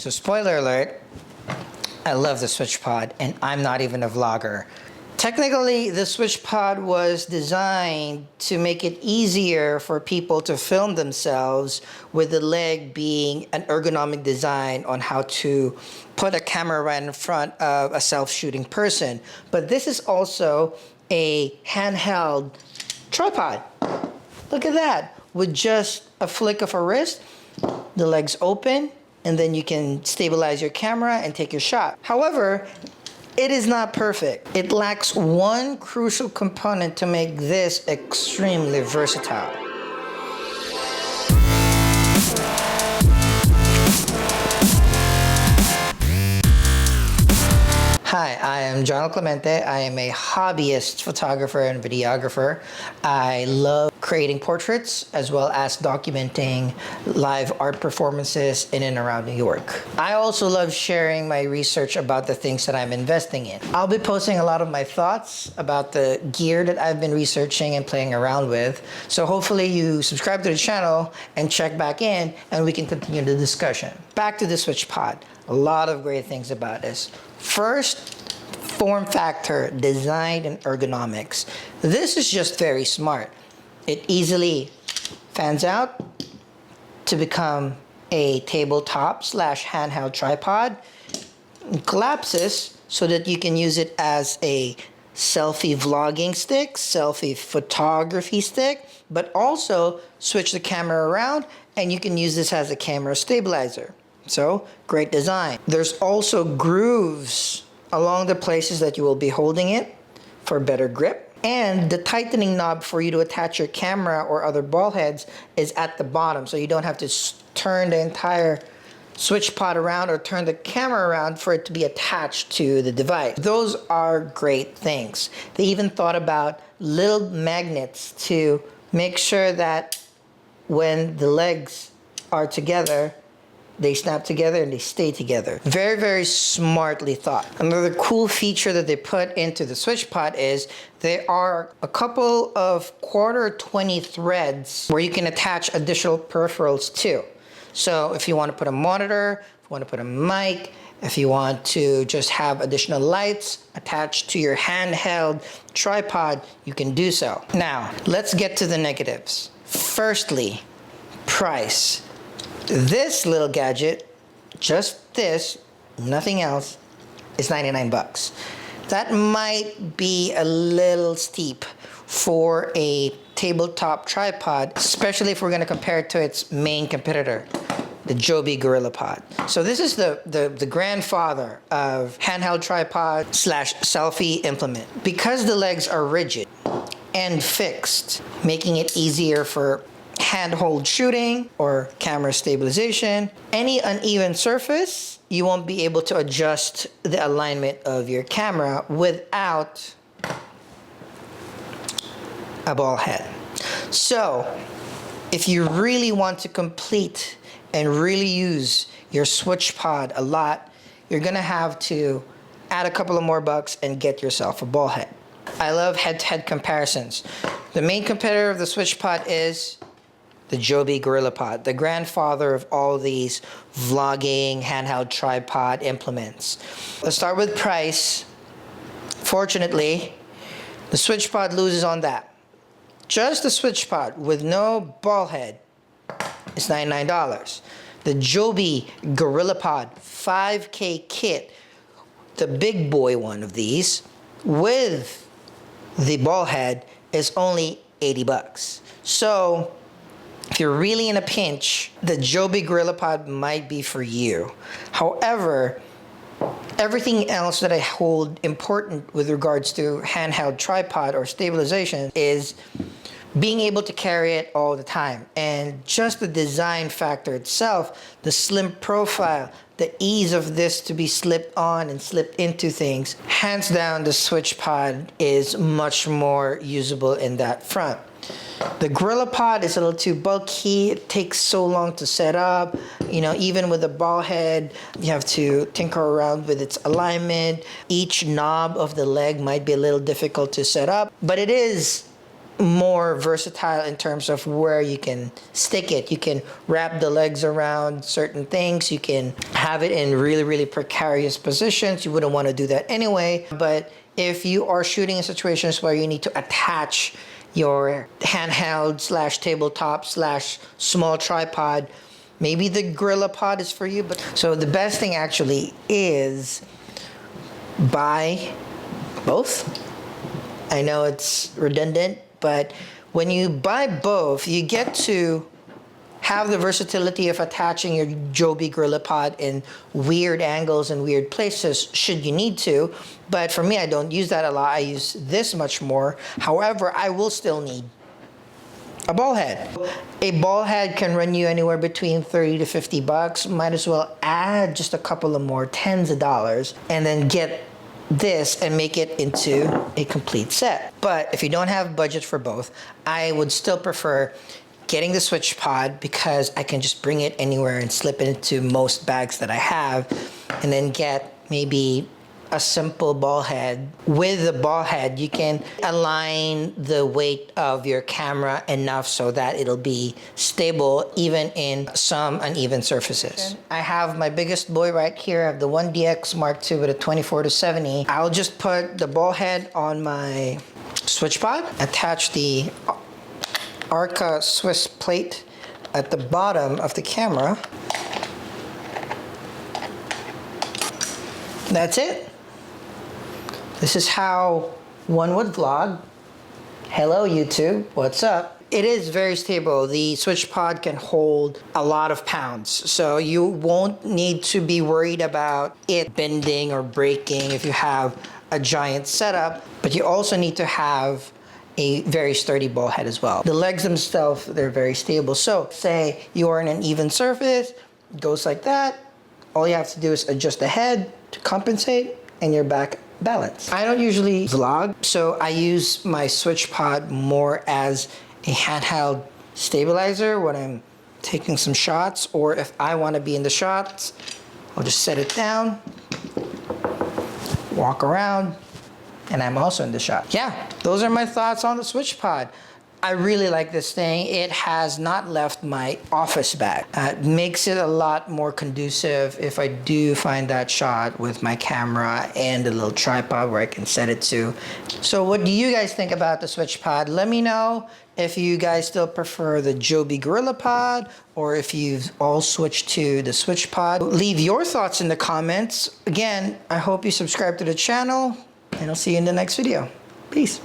So spoiler alert, I love the SwitchPod and I'm not even a vlogger. Technically, the SwitchPod was designed to make it easier for people to film themselves, with the leg being an ergonomic design on how to put a camera right in front of a self-shooting person. But this is also a handheld tripod. Look at that. With just a flick of a wrist, the leg's open, and then you can stabilize your camera and take your shot. However, it is not perfect. It lacks one crucial component to make this extremely versatile. Hi, I am Jong Clemente. I am a hobbyist photographer and videographer. I love creating portraits as well as documenting live art performances in and around New York. I also love sharing my research about the things that I'm investing in. I'll be posting a lot of my thoughts about the gear that I've been researching and playing around with. So hopefully you subscribe to the channel and check back in and we can continue the discussion. Back to the SwitchPod. A lot of great things about this. First, form factor, design, and ergonomics. This is just very smart. It easily fans out to become a tabletop / handheld tripod. It collapses so that you can use it as a selfie vlogging stick, selfie photography stick, but also switch the camera around and you can use this as a camera stabilizer. So, great design. There's also grooves along the places that you will be holding it for better grip. And the tightening knob for you to attach your camera or other ball heads is at the bottom, so you don't have to turn the entire SwitchPod around or turn the camera around for it to be attached to the device. Those are great things. They even thought about little magnets to make sure that when the legs are together, they snap together and they stay together. Very, very smartly thought. Another cool feature that they put into the SwitchPod is there are a couple of 1/4-20 threads where you can attach additional peripherals to. So if you want to put a monitor, if you want to put a mic, if you want to just have additional lights attached to your handheld tripod, you can do so. Now, let's get to the negatives. Firstly, price. This little gadget, just this, nothing else, is 99 bucks. That might be a little steep for a tabletop tripod, especially if we're going to compare it to its main competitor, the Joby GorillaPod. So this is the grandfather of handheld tripod / selfie implement. Because the legs are rigid and fixed, making it easier for handhold shooting or camera stabilization. Any uneven surface, you won't be able to adjust the alignment of your camera without a ball head. So if you really want to complete and really use your SwitchPod a lot, you're gonna have to add a couple of more bucks and get yourself a ball head. I love head-to-head comparisons. The main competitor of the SwitchPod is the Joby GorillaPod, the grandfather of all these vlogging handheld tripod implements. Let's start with price. Fortunately, the SwitchPod loses on that. Just the SwitchPod with no ball head is $99. The Joby GorillaPod 5K kit, the big boy one of these, with the ball head is only 80 bucks. So if you're really in a pinch, the Joby GorillaPod might be for you. However, everything else that I hold important with regards to handheld tripod or stabilization is being able to carry it all the time. And just the design factor itself, the slim profile, the ease of this to be slipped on and slipped into things, hands down the SwitchPod is much more usable in that front. The GorillaPod is a little too bulky. It takes so long to set up. You know, even with the ball head, you have to tinker around with its alignment. Each knob of the leg might be a little difficult to set up, but it is more versatile in terms of where you can stick it. You can wrap the legs around certain things. You can have it in really, really precarious positions. You wouldn't want to do that anyway. But if you are shooting in situations where you need to attach your handheld slash tabletop slash small tripod, maybe the GorillaPod is for you. But so the best thing actually is buy both. I know it's redundant, but when you buy both, you get to have the versatility of attaching your Joby GorillaPod in weird angles and weird places should you need to. But for me, I don't use that a lot. I use this much more. However, I will still need a ball head. A ball head can run you anywhere between 30 to 50 bucks. Might as well add just a couple of more tens of dollars and then get this and make it into a complete set. But if you don't have budget for both, I would still prefer getting the SwitchPod because I can just bring it anywhere and slip it into most bags that I have, and then get maybe a simple ball head. With the ball head, you can align the weight of your camera enough so that it'll be stable even in some uneven surfaces. I have my biggest boy right here. I have the 1DX Mark II with a 24 to 70. I'll just put the ball head on my SwitchPod, attach the Arca Swiss plate at the bottom of the camera. That's it. This is how one would vlog. Hello YouTube, what's up? It is very stable. The SwitchPod can hold a lot of pounds, so you won't need to be worried about it bending or breaking if you have a giant setup, but you also need to have a very sturdy ball head as well. The legs themselves, they're very stable. So say you're in an even surface, it goes like that. All you have to do is adjust the head to compensate and you're back balanced. I don't usually vlog, so I use my SwitchPod more as a handheld stabilizer when I'm taking some shots, or if I want to be in the shots, I'll just set it down, walk around, and I'm also in the shot. Yeah, those are my thoughts on the SwitchPod. I really like this thing. It has not left my office bag. It makes it a lot more conducive if I do find that shot with my camera and a little tripod where I can set it to. So what do you guys think about the SwitchPod? Let me know if you guys still prefer the Joby GorillaPod or if you've all switched to the SwitchPod. Leave your thoughts in the comments. Again, I hope you subscribe to the channel, and I'll see you in the next video. Peace.